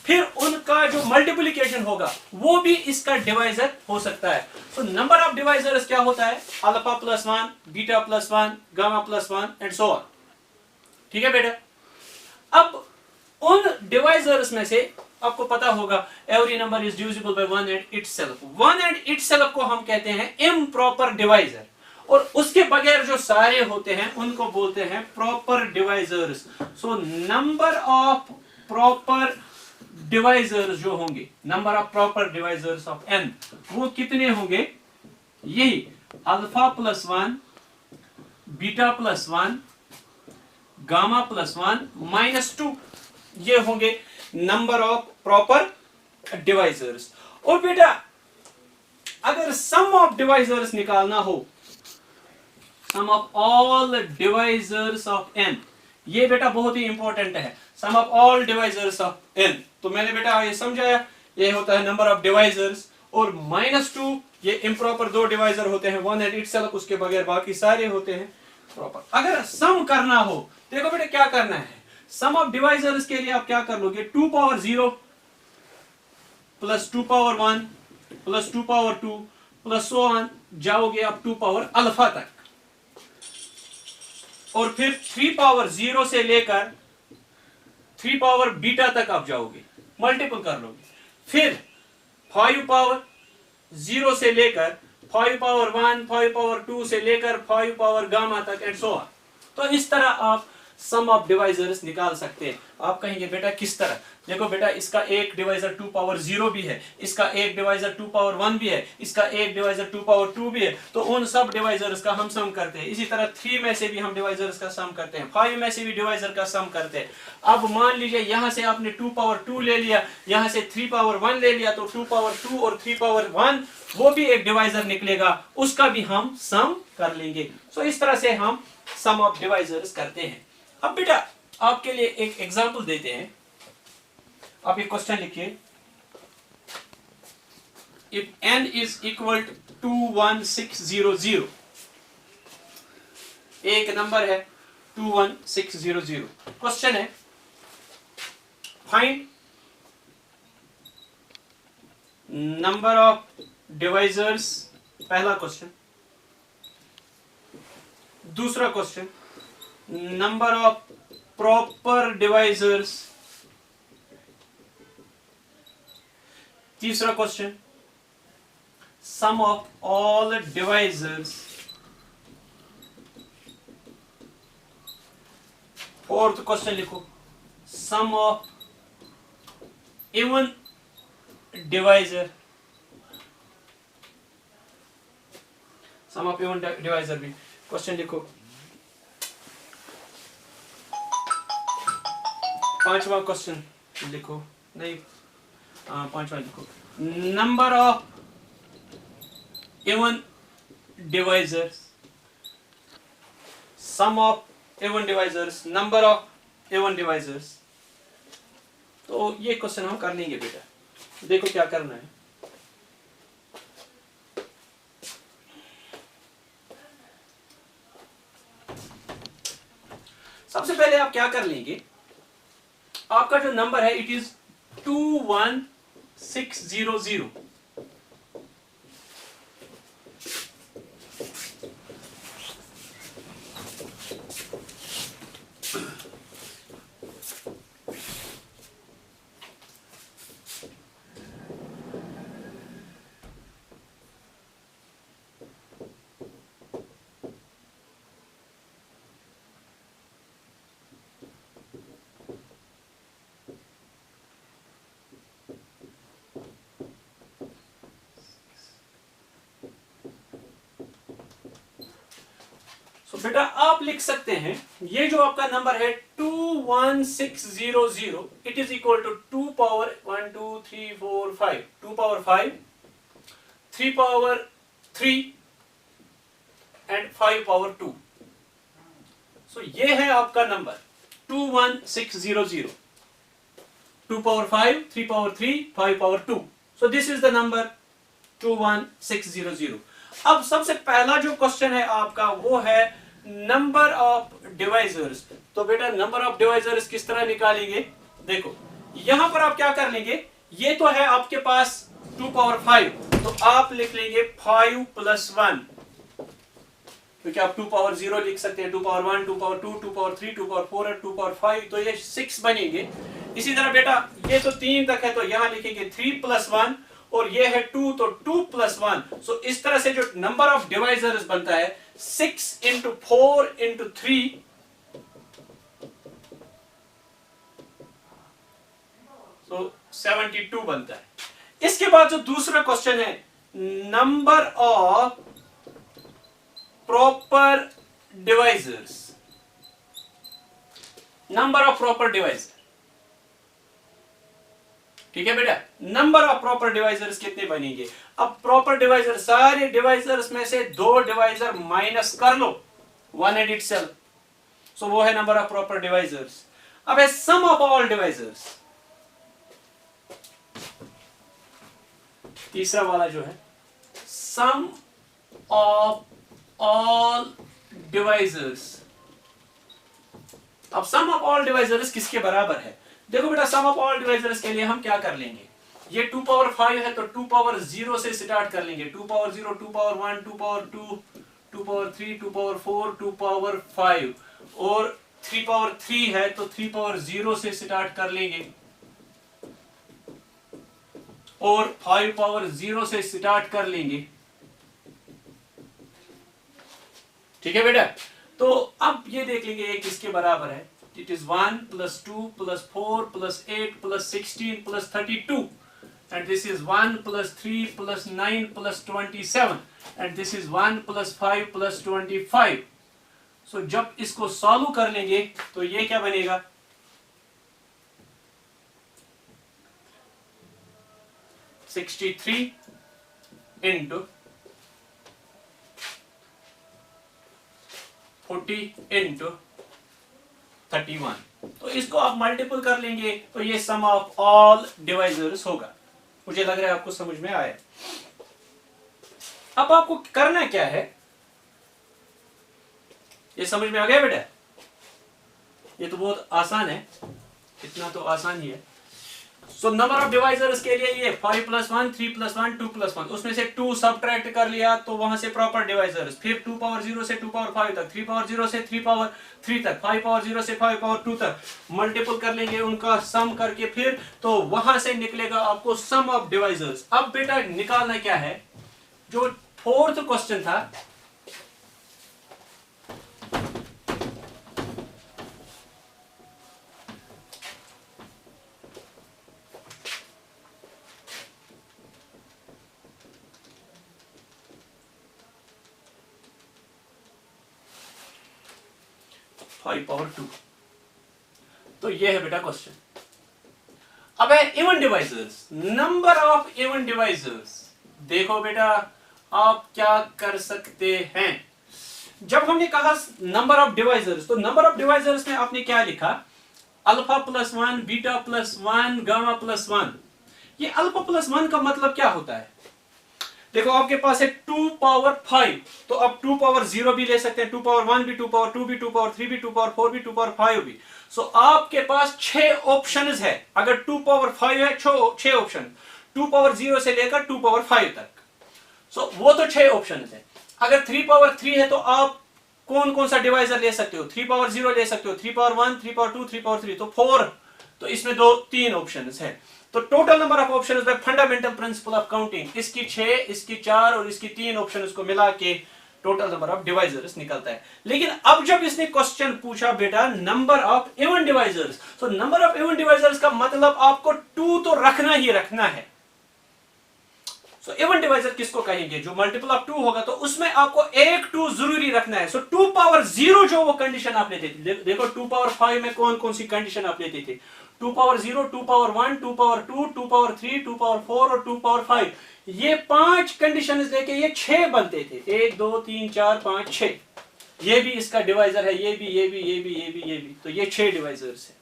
फिर उनका जो मल्टीप्लिकेशन होगा वो भी इसका डिवाइजर हो सकता है। तो नंबर ऑफ डिवाइजर्स क्या होता है, alpha plus 1, beta plus 1, gamma plus 1 and so on, ठीक है बेटा। अब उन डिवाइजर्स में से आपको पता होगा every number is divisible by one and itself. One and itself को हम कहते हैं इम्प्रॉपर डिवाइजर, और उसके बगैर जो सारे होते हैं उनको बोलते हैं proper divisors. So number of proper divisors जो होंगे, number of proper divisors of n, वो कितने होंगे? यही alpha plus 1, beta plus 1, gamma plus 1 minus 2, ये होंगे नंबर ऑफ प्रॉपर डिवाइजर्स। और बेटा अगर सम ऑफ डिवाइजर्स निकालना हो, sum of all divisors of n, ये बेटा बहुत ही इंपॉर्टेंट है, sum of all divisors of n। तो मैंने बेटा ये समझाया, ये होता है नंबर ऑफ डिवाइजर्स, और -2 ये इम्प्रॉपर दो डिवाइजर होते हैं, वन एंड इटसेल्फ, उसके बगैर बाकी सारे होते हैं प्रॉपर। अगर सम करना हो, देखो बेटा क्या करना है, सम ऑफ डिवाइजर्स के लिए आप क्या कर लोगे, 2 power 0 plus 2 power 1 plus 2 power 2 plus so on, जाओगे आप 2 पावर अल्फा तक, और फिर 3 पावर 0 से लेकर 3 पावर बीटा तक आप जाओगे, मल्टीपल कर लोगे। फिर 5 पावर 0 से लेकर 5 पावर 1, 5 पावर 2 से लेकर 5 पावर गामा तक एंड सो ऑन। तो इस तरह आप सम ऑफ डिवाइजर्स निकाल सकते हैं। आप कहेंगे बेटा किस तरह? देखो बेटा, इसका एक डिवाइजर 2 पावर 0 भी है, इसका एक डिवाइजर 2 पावर 1 भी है, इसका एक डिवाइजर 2 पावर 2 भी है, तो उन सब डिवाइजर्स का हम सम करते हैं। इसी तरह 3 में से भी हम डिवाइजर्स का सम करते हैं, 5 में से भी डिवाइजर का सम करते हैं। अब मान लीजिए यहां से आपने 2 पावर 2 ले लिया, यहां से 3 पावर 1 ले लिया, तो 2 पावर 2 और 3 पावर 1 वो भी एक डिवाइजर निकलेगा, उसका भी हम सम कर लेंगे। सो इस तरह से हम सम ऑफ डिवाइजर्स करते हैं। अब बेटा आपके लिए एक एग्जांपल देते हैं, आप एक क्वेश्चन लिखिए, if n is equal to 21600, एक नंबर है 21600, क्वेश्चन है फाइंड नंबर ऑफ डिवाइजर्स, पहला क्वेश्चन। दूसरा question, number of proper divisors. तीसरा question, sum of all divisors. Fourth question लिखो, sum of even divisor, sum of even divisor भी question लिखो। पांचवा क्वेश्चन लिखो, नहीं पांचवा लिखो, number of even divisors, sum of even divisors, number of even divisors. तो ये क्वेश्चन हम कर लेंगे बेटा, देखो क्या करना है। सबसे पहले आप क्या कर लेंगे, आपका जो नंबर है इट इज 21600। बेटा आप लिख सकते हैं, ये जो आपका नंबर है 21600, it is equal to 2 power 1 2 3 4 5, 2 power 5, 3 power 3 and 5 power 2। So ये है आपका number 21600, 2 power 5, 3 power 3, 5 power 2। So this is the number 21600। अब सबसे पहला जो क्वेश्चन है आपका वो है नंबर ऑफ डिवाइजर्स। तो बेटा नंबर ऑफ डिवाइजर्स किस तरह निकालेंगे, देखो यहां पर आप क्या कर लेंगे, ये तो है आपके पास 2 पावर 5, तो आप लिख लेंगे 5 प्लस 1, क्योंकि आप 2 पावर 0 लिख सकते हैं, 2 पावर 1, 2 पावर 2, 2 पावर 3, 2 पावर 4 और 2 पावर 5, तो ये 6 बनेंगे। इसी तरह बेटा ये तो 3 तक है तो यहां लिखेंगे 3 + 1 और ये है 2 तो 2 + 1। सो इस तरह से जो नंबर ऑफ डिवाइजर्स बनता है 6 × 4 × 3 तो 72 बनता है। इसके बाद जो दूसरा क्वेश्चन है number of proper divisors, number of proper divisor, ठीक है बेटा, नंबर ऑफ प्रॉपर डिवाइजर्स कितने बनेंगे। अब प्रॉपर डिवाइजर सारे डिवाइजर्स में से 2 डिवाइजर माइनस कर लो 1 एंड इटसेल्फ, सो वो है नंबर ऑफ प्रॉपर डिवाइजर्स। अब है सम ऑफ ऑल डिवाइजर्स, तीसरा वाला जो है सम ऑफ ऑल डिवाइजर्स। अब सम ऑफ ऑल डिवाइजर्स किसके बराबर है। देखो बेटा सम ऑफ ऑल डिवाइजर्स के लिए हम क्या कर लेंगे, ये 2 है तो 2 से स्टार्ट कर लेंगे, 2 2 1 2 2 3 2 4 2 5 और 3 है तो 3 से स्टार्ट कर लेंगे और 5 से स्टार्ट कर लेंगे, ठीक है बेटा। तो अब ये देख लेंगे ये किसके बराबर है, it is 1 + 2 + 4 + 8 + 16 + 32 and this is 1 + 3 + 9 + 27 and this is 1 + 5 + 25। सो जब इसको सॉल्व कर लेंगे तो ये क्या बनेगा, 63 × 40 × 31। तो इसको आप मल्टीपल कर लेंगे तो ये सम ऑफ ऑल डिवाइजर्स होगा। मुझे लग रहा है आपको समझ में आया। अब आपको करना क्या है, ये समझ में आ गया बेटा, ये तो बहुत आसान है, इतना तो आसान ही है। सो नंबर ऑफ डिवाइजर्स के लिए ये 5 + 1 3 + 1 2 + 1, उसमें से 2 सबट्रैक्ट कर लिया तो वहां से प्रॉपर डिवाइजर्स, फिर 2 से 2 तक, 3 से 3 तक, 5 से 5 तक मल्टीपल कर लेंगे उनका सम करके, फिर तो वहां से निकलेगा आपको सम ऑफ डिवाइजर्स। अब बेटा निकालना क्या है, जो 4th क्वेश्चन था power 2, तो ये है बेटा क्वेश्चन। अब है even divisors, number of even divisors. देखो बेटा आप क्या कर सकते हैं, जब हमने कहा नंबर ऑफ डिवाइजर्स तो नंबर ऑफ डिवाइजर्स में आपने क्या लिखा, अल्फा + 1 बीटा + 1 गामा + 1। ये अल्फा + 1 का मतलब क्या होता है, देखो आपके पास है 2 तो अब 2 भी ले सकते हैं, 2 भी, 2 भी, 2 भी, 2 भी, 2 भी। सो आपके पास 6 ऑप्शंस है। अगर 2 है 6 ऑप्शन, 2 से लेकर 2 तक, सो वो तो 6 ऑप्शंस है। अगर 3 है तो आप कौन कौन सा डिवाइजर ले सकते हो, 3 ले सकते हो, 3 3 3 तो 4, तो इसमें 3 ऑप्शंस है। तो total number of options bye fundamental principle of counting, इसकी 6, इसकी 4 और इसकी 3 ऑप्शंस को मिला के टोटल नंबर ऑफ डिवाइजर्स निकलता है। लेकिन अब जब इसने क्वेश्चन पूछा बेटा नंबर ऑफ इवन डिवाइजर्स, तो नंबर ऑफ इवन डिवाइजर्स का मतलब आपको 2 तो रखना ही रखना है। सो इवन डिवाइजर किसको कहेंगे, जो मल्टीपल ऑफ 2 होगा तो उसमें आपको एक 2 जरूरी रखना है। सो 2 जो वो कंडीशन आप लेते थे, देखो 2 में कौन कौन सी कंडीशन आप लेते थे, 2 2 2 2 3 2 और 2 ये 5 कंडीशन लेके ये 6 बनते थे, 1 2 3 4 5 6। ये भी इसका डिवाइजर है, ये भी, तो ये 6 डिवाइजर्स है।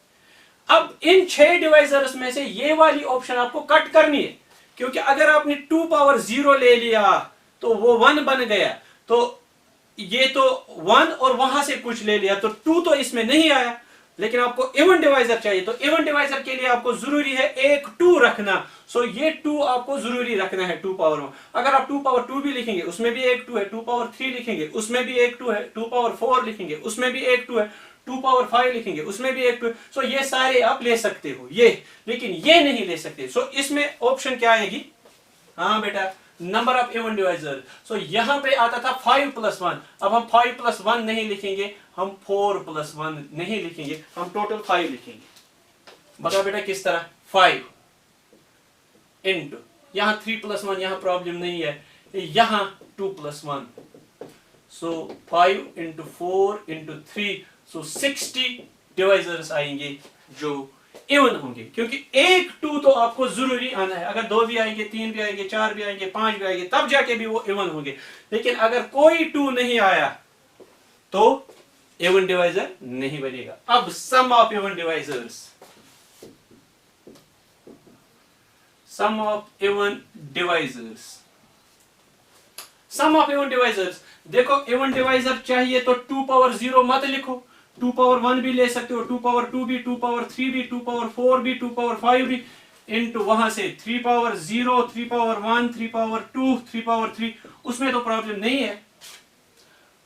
अब इन 6 डिवाइजर्स में से ये वाली ऑप्शन आपको कट करनी है, क्योंकि अगर आपने 2 ले लिया तो वो 1 बन गया, तो ये तो 1 और वहां से कुछ ले लिया तो 2 तो इसमें नहीं आया। लेकिन आपको इवन डिवाइजर चाहिए, तो इवन डिवाइजर के लिए आपको जरूरी है एक 2 रखना। सो ये 2 आपको जरूरी रखना है 2 अगर आप 2 भी लिखेंगे उसमें भी एक 2 है, 2 3 लिखेंगे उसमें भी एक 2 है, 2 4 लिखेंगे उसमें भी एक 2 है, 2 पावर 5 लिखेंगे, उसमें भी एक सो ये सारे आप ले सकते हो ये, लेकिन ये नहीं ले सकते। सो इसमें ऑप्शन क्या आएगी? हाँ बेटा, नंबर ऑफ इवन डिवाइजर। सो यहां पे आता था 5 + 1, अब हम 5 + 1 नहीं लिखेंगे, हम 4 + 1 नहीं लिखेंगे, हम टोटल 5 लिखेंगे। बताओ बेटा किस तरह? 5 इंटू यहां 3 + 1, यहां प्रॉब्लम नहीं है, यहां 2 + 1, सो 5 × 4 × 3, सो 60 डिवाइजर्स आएंगे जो इवन होंगे, क्योंकि 1 2 तो आपको जरूरी आना है। अगर 2 भी आएंगे, 3 भी आएंगे, 4 भी आएंगे, 5 भी आएंगे, तब जाके भी वो इवन होंगे। लेकिन अगर कोई 2 नहीं आया तो इवन डिवाइजर नहीं बनेगा। अब sum of even divisors, sum of even divisors, sum of even divisors. देखो इवन डिवाइजर चाहिए तो 2 पावर 0 मत लिखो, 2 पावर 1 भी ले सकते हो, 2 पावर 2 भी, 2 पावर 3 भी, 2 पावर 4 भी, 2 पावर 5 भी, इनटू वहां से 3 पावर 0, 3 पावर 1, 3 पावर 2, 3 पावर 3, उसमें तो प्रॉब्लम नहीं है,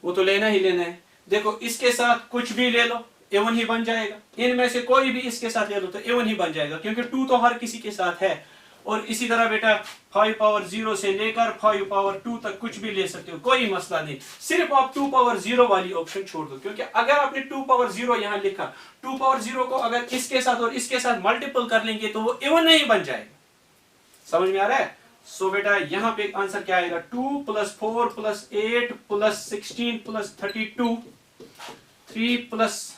वो तो लेना ही लेना है। देखो इसके साथ कुछ भी ले लो, इवन ही बन जाएगा। इनमें से कोई भी इसके साथ ले लो तो इवन ही बन जाएगा, क्योंकि 2 तो हर किसी के साथ है। और इसी तरह बेटा 5 पावर 0 से लेकर 5 पावर 2 तक कुछ भी ले सकते हो, कोई मसला नहीं। सिर्फ आप 2 पावर 0 वाली ऑप्शन छोड़ दो, क्योंकि अगर आपने 2 पावर 0 यहां लिखा, 2 पावर 0 को अगर इसके साथ और इसके साथ मल्टीपल कर लेंगे तो वो इवन नहीं बन जाएगा। समझ में आ रहा है? सो बेटा यहां पे आंसर क्या आएगा? 2 + 4 + 8 + 16 + 32, 3 +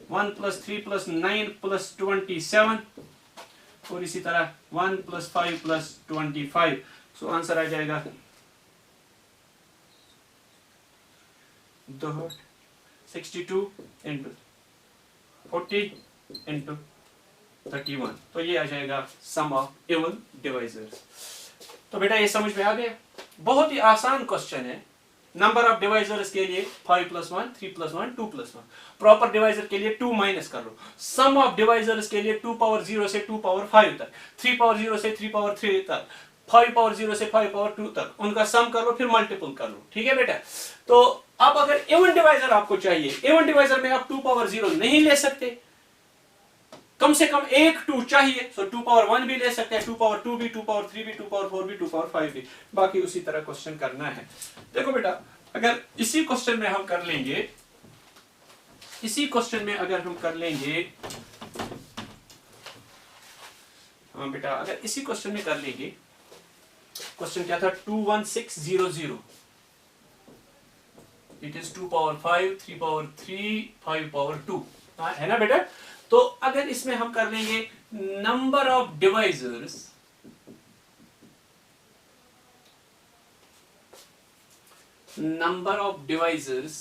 1 + 3 + 9 + 27, और इसी तरह 1 + 5 + 25। सो आंसर आ जाएगा 62 × 40 × 31। तो ये आ जाएगा सम ऑफ इवन डिवाइजर्स। तो बेटा ये समझ में आ गया? बहुत ही आसान क्वेश्चन है। नंबर ऑफ डिवाइजर्स के लिए 5 + 1, 3 + 1, 2 + 1। प्रॉपर डिवाइजर के लिए 2 माइनस कर लो। सम ऑफ डिवाइजर्स के लिए 2 पावर 0 से 2 पावर 5 तक, 3 पावर 0 से 3 पावर 3 तक, 5 पावर 0 से 5 पावर 2 तक, उनका सम कर लो, फिर मल्टीपल कर लो। ठीक है बेटा? तो अब अगर इवन डिवाइजर आपको चाहिए, इवन डिवाइजर में आप 2 पावर 0 नहीं ले सकते, कम से कम एक 2 चाहिए। सो 2 पावर 1 भी ले सकते हैं, 2 पावर 2 भी, 2 पावर 3 भी, 2 पावर 4 भी, 2 पावर 5 भी। बाकी उसी तरह क्वेश्चन करना है। देखो बेटा अगर इसी क्वेश्चन में हम कर लेंगे, इसी क्वेश्चन में अगर हम कर लेंगे, हाँ बेटा अगर इसी क्वेश्चन में कर लेंगे, क्वेश्चन क्या था? 21600, it is 2 power 5, 3 power 3, 5 power 2, है ना बेटा? तो अगर इसमें हम कर लेंगे number of divisors, number of divisors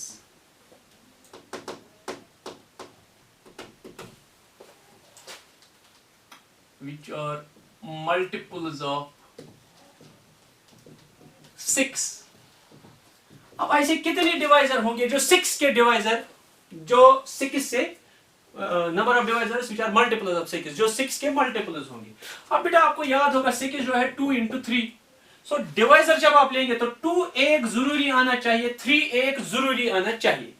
which are multiples of 6। अब ऐसे कितने डिवाइजर होंगे जो 6 के डिवाइजर, जो 6 से number of divisors which are multiples of 6, जो 6 के मल्टीपल्स होंगे। अब बेटा आपको याद होगा 6 जो है 2 × 3। सो डिवाइजर जब आप लेंगे तो 2 एक जरूरी आना चाहिए, 3 एक जरूरी आना चाहिए।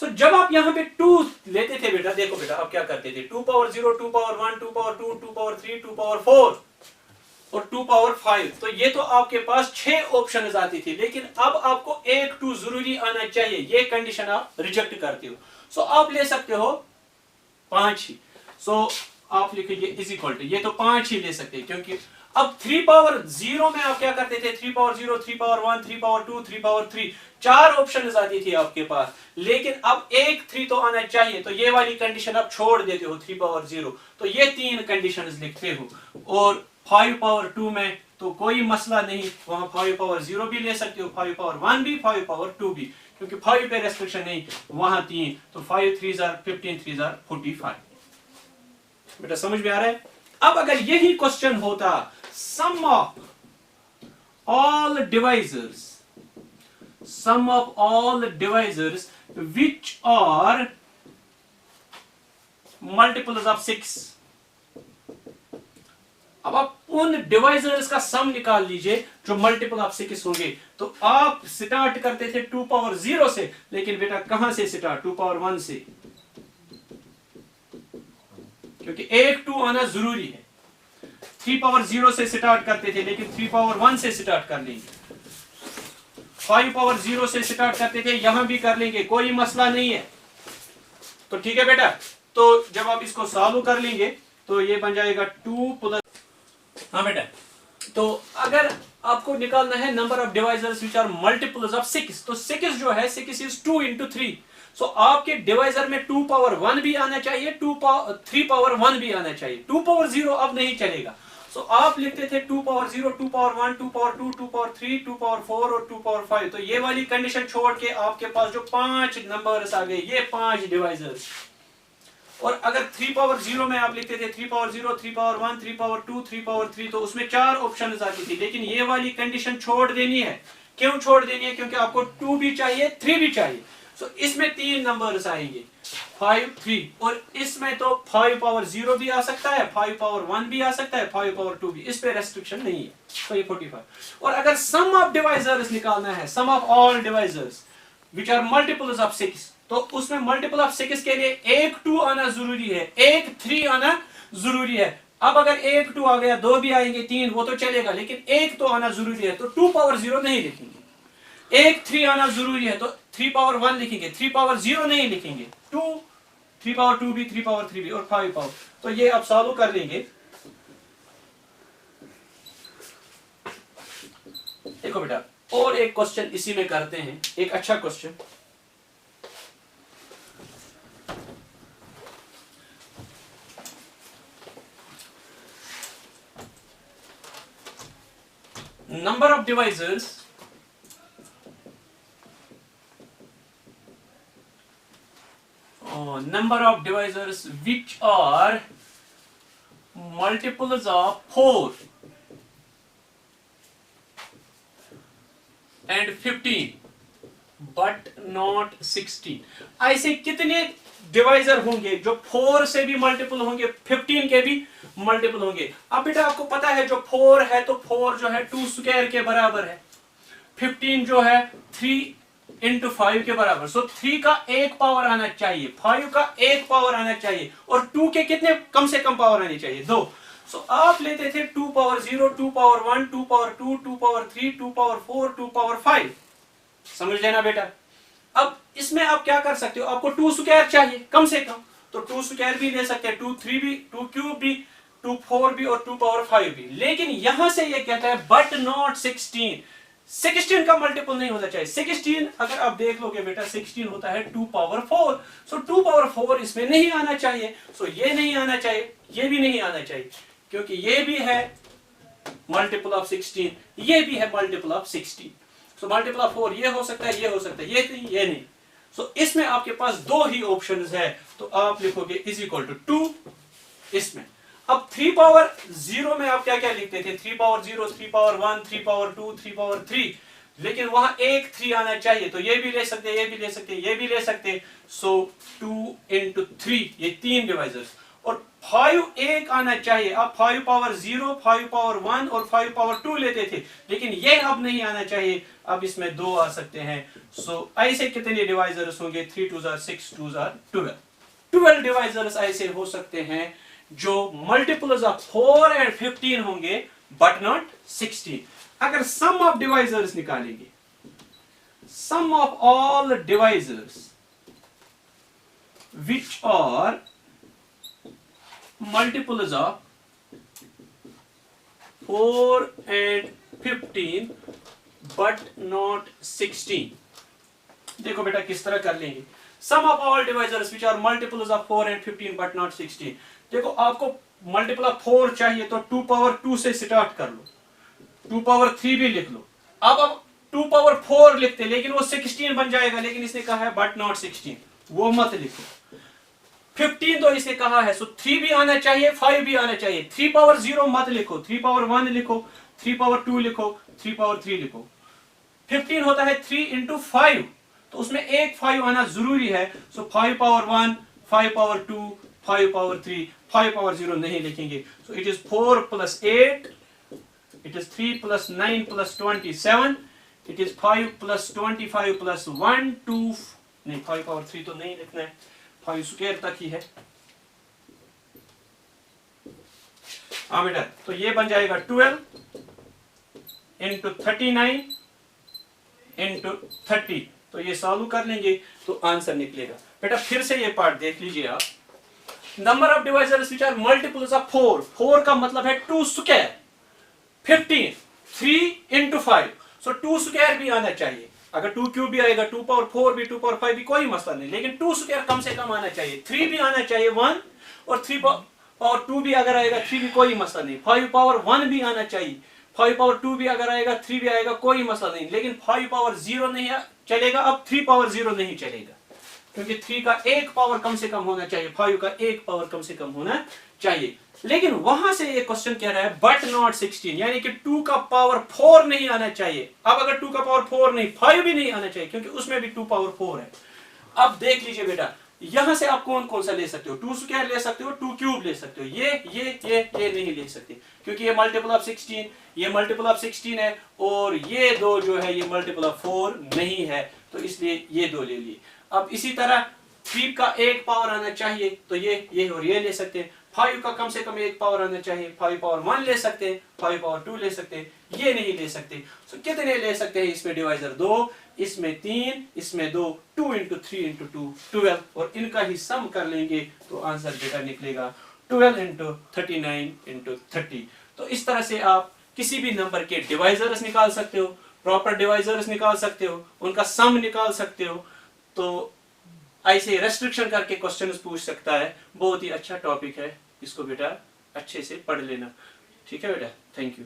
सो जब आप यहां पे 2 लेते थे बेटा, देखो बेटा आप क्या करते थे, 2 power 0, 2 power 1, 2 power 2, 2 power 3, 2 power 4 और 2 पावर 5। तो ये तो आपके पास 6 ऑप्शंस आती थी, लेकिन अब आपको एक 2 जरूरी आना चाहिए, ये कंडीशन आप रिजेक्ट करते हो। सो आप ले सकते हो 5 ही। सो आप लिखिए इज इक्वल टू, ये तो 5 ही ले सकते हैं, क्योंकि अब 3 पावर 0 में आप क्या करते थे, 3 power 0, 3 power 1, 3 power 2, 3 power 3, 4 option आती थी आपके पास, लेकिन अब एक 3 तो आना चाहिए। तो ये वाली कंडीशन आप छोड़ देते हो 3 पावर 0, तो ये 3 कंडीशंस लिखते हो। और 5 पावर 2 में तो कोई मसला नहीं, वहां 5 पावर 0 भी ले सकते हो, 5 पावर 1 भी, 5 पावर 2 भी, क्योंकि 5 पे रेस्ट्रिक्शन नहीं, वहां 3, तो 5 3 15, 3 45। बेटा समझ में आ रहा है? अब अगर यही क्वेश्चन होता, sum of all divisors, sum of all divisors which are multiples of 6। अब आप उन डिवाइजर्स का सम निकाल लीजिए जो मल्टीपल ऑफ 6 होंगे। तो आप स्टार्ट करते थे 2 पावर 0 से, लेकिन बेटा कहां से स्टार्ट, 2 पावर 1 से, क्योंकि एक 2 आना जरूरी है। 3 पावर 0 से स्टार्ट करते थे, लेकिन 3 पावर 1 से स्टार्ट कर लेंगे। 5 पावर 0 से स्टार्ट करते थे, यहां भी कर लेंगे, कोई मसला नहीं है। तो ठीक है बेटा, तो जब आप इसको सॉल्व कर लेंगे तो ये बन जाएगा 2 प्लस, हाँ बेटा, तो अगर आपको निकालना है number of divisors which are multiples of 6, तो 6 जो है 6 इज 2 इंटू 3। सो आपके डिवाइजर में 2 पावर 1 भी आना चाहिए, 3 पावर 1 भी आना चाहिए। 2 पावर 0 अब नहीं चलेगा। सो आप लिखते थे 2 power 0, 2 power 1, 2 power 2, 2 power 3, 2 power 4 और 2 पावर 5। तो ये वाली कंडीशन छोड़ के आपके पास जो 5 नंबर्स आ गए, ये 5 डिवाइजर्स। और अगर 3 पावर 0 में आप लिखते थे 3 पावर 0, 3 पावर 1, 3 पावर 2, 3 पावर 3, तो उसमें 4 ऑप्शन आती थी। लेकिन ये वाली कंडीशन छोड़ देनी है। क्यों छोड़ देनी है? क्योंकि आपको 2 भी चाहिए, 3 भी चाहिए। सो इसमें 3 नंबर्स आएंगे, 5, 3, और इसमें तो 5 पावर 0 भी आ सकता है, 5 पावर 1 भी आ सकता है, 5 पावर 2 भी, इस पे रेस्ट्रिक्शन नहीं है। तो ये 45। और अगर सम ऑफ डिवाइजर्स निकालना है, sum of all divisors which are multiples of 6, तो उसमें मल्टीपल ऑफ 6 के लिए एक 2 आना जरूरी है, एक 3 आना जरूरी है। अब अगर एक 2 आ गया, 2 भी आएंगे, 3 वो तो चलेगा, लेकिन एक तो आना जरूरी है। तो 2 पावर 0 नहीं लिखेंगे। एक 3 आना जरूरी है, तो 3 पावर 1 लिखेंगे, 3 पावर 0 नहीं लिखेंगे। 2, 3 पावर 2 भी, 3 पावर 3 भी, और 5 पावर। तो ये अब सॉल्व कर लेंगे। देखो बेटा, और एक क्वेश्चन इसी में करते हैं, एक अच्छा question. Number of divisors which are multiples of 4 and 15 but not 16। ऐसे कितने डिवाइजर होंगे जो 4 से भी मल्टीपल होंगे, 15 के भी मल्टीपल होंगे? अब बेटा आपको पता है जो 4 है, तो 4 जो है 2 स्क्वायर के बराबर है, 15 जो है 3 इंटू 5 के बराबर। सो 3 का एक पावर आना चाहिए, 5 का एक पावर आना चाहिए, और 2 के कितने कम से कम पावर आनी चाहिए? 2। सो आप लेते थे 2 power 0, 2 power 1, 2 power 2, 2 power 3, 2 power 4, 2 power 5। समझ लेना बेटा। अब इसमें आप क्या कर सकते हो, आपको 2 स्क्वायर चाहिए कम से कम, तो 2 स्क्वायर भी ले सकते हैं, 2 3 भी, 2 क्यूब भी, 2 4 भी, और 2 पावर 5 भी। लेकिन यहां से ये कहता है बट नॉट 16। 16 का मल्टीपल नहीं होना चाहिए। 16 अगर आप देख लोगे बेटा, 16 होता है 2 पावर 4। सो 2 पावर 4 इसमें नहीं आना चाहिए। सो ये नहीं आना चाहिए, ये भी नहीं आना चाहिए, क्योंकि ये भी है मल्टीपल ऑफ 16, ये भी है multiple of 16। So multiple of 4 ये हो सकता है, ये हो सकता है, ये नहीं, ये नहीं। सो इसमें आपके पास 2 ही ऑप्शंस है, तो आप लिखोगे इज इक्वल टू 2 इसमें। अब 3 पावर 0 में आप क्या क्या लिखते थे? 3 पावर 0, 3 पावर 1, 3 पावर 2, 3 पावर 3, लेकिन वहां एक 3 आना चाहिए, तो ये भी ले सकते, ये भी ले सकते, ये भी ले सकते। सो 2 इंटू 3, ये 3 डिवाइजर्स, और 5 एक आना चाहिए। आप 5 पावर 0, 5 पावर 1 और 5 पावर 2 लेते थे, लेकिन ये अब नहीं आना चाहिए, अब इसमें 2 आ सकते हैं। सो ऐसे कितने डिवाइजर्स होंगे? 3 2 6, 2 12। 12 डिवाइजर्स ऐसे हो सकते हैं जो मल्टीपल्स ऑफ 4 एंड 15 होंगे, बट नॉट 16। अगर सम ऑफ डिवाइजर्स निकालेंगे, sum of all divisors which are multiples of 4 and 15 but not 16। देखो बेटा किस तरह कर लेंगे। sum of all divisors which are multiples of 4 and 15 but not 16। देखो आपको मल्टीपल ऑफ 4 चाहिए, तो 2 पावर 2 से स्टार्ट कर लो, 2 पावर 3 भी लिख लो। अब 2 पावर 4 लिखते, लेकिन वो 16 बन जाएगा, लेकिन इसने कहा है बट नॉट 16, वो मत लिखो। 15 तो इसे कहा है, सो 3 भी आना चाहिए, 5 भी आना चाहिए। 3 पावर 0 मत लिखो, 3 पावर 1 लिखो, 3 पावर 2 लिखो, 3 पावर 3 लिखो। 15 होता है 3 इंटू 5, तो उसमें एक 5 आना जरूरी है। सो 5 पावर 1, 5 पावर 2, 5 पावर 3, 5 पावर 0 नहीं लिखेंगे. So it is 4 plus 8, it is 3 plus 9 plus 27, it is 5 plus 25 plus 1, 2, नहीं 5 पावर 3 तो नहीं लिखना है, 5 स्क्वायर तक ही है. हाँ बेटा, तो ये बन जाएगा 12 इंटू 39 इंटू 30. तो ये सॉल्व कर लेंगे तो आंसर निकलेगा. बेटा फिर से ये पार्ट देख लीजिए आप. Number of divisors which are multiples of 4. 4 का मतलब है 2 स्क्वायर. 15 3 इंटू 5. सो 2 स्क्वायर भी आना चाहिए. अगर 2 क्यूब भी आएगा, 2 पावर 4 भी, 2 पावर 5 भी, कोई मसला नहीं, लेकिन 2 स्क्वायर कम से कम आना चाहिए. 3 भी आना चाहिए 1, और 3 पावर 2 भी अगर आएगा 3 भी कोई मसला नहीं. 5 पावर 1 भी आना चाहिए. 5 पावर 2 भी अगर आएगा, 3 भी आएगा, कोई मसला नहीं. लेकिन 5 पावर 0 नहीं चलेगा. अब 3 पावर 0 नहीं चलेगा, क्योंकि 3 का एक पावर कम से कम होना चाहिए, 5 का एक पावर कम से कम होना चाहिए. लेकिन वहां से ये क्वेश्चन कह रहा है बट नॉट 16, यानी कि 2 का पावर 4 नहीं आना चाहिए. अब अगर 2 का पावर 4 नहीं, 5 भी नहीं आना चाहिए, क्योंकि उसमें भी 2 पावर 4 है. अब देख लीजिए बेटा, यहां से आप कौन कौन सा ले सकते हो. 2 स्क्वायर ले सकते हो, 2 क्यूब ले सकते हो. ये नहीं ले सकते, क्योंकि ये मल्टीपल ऑफ 16, ये मल्टीपल ऑफ 16 है, और ये दो जो है ये मल्टीपल ऑफ 4 नहीं है, तो इसलिए ये दो ले लिए. अब इसी तरह 3 का एक पावर आना चाहिए, तो ये और ये ले सकते हैं. 5 का कम से कम एक पावर आना चाहिए, 5 पावर 1 ले सकते हैं, 5 पावर 2 ले सकते हैं, ये नहीं ले सकते. सो कितने ले सकते हैं इसमें डिवाइजर? 2, इसमें 3, इसमें 2, 2 इंटू 3 इंटू 2 12, और इनका ही सम कर लेंगे तो आंसर बेटा निकलेगा 12 इंटू 39 इंटू 30. तो इस तरह से आप किसी भी नंबर के डिवाइजर्स निकाल सकते हो, प्रॉपर डिवाइजर्स निकाल सकते हो, उनका सम निकाल सकते हो. तो ऐसे रेस्ट्रिक्शन करके क्वेश्चंस पूछ सकता है. बहुत ही अच्छा टॉपिक है, इसको बेटा अच्छे से पढ़ लेना. ठीक है बेटा, थैंक यू.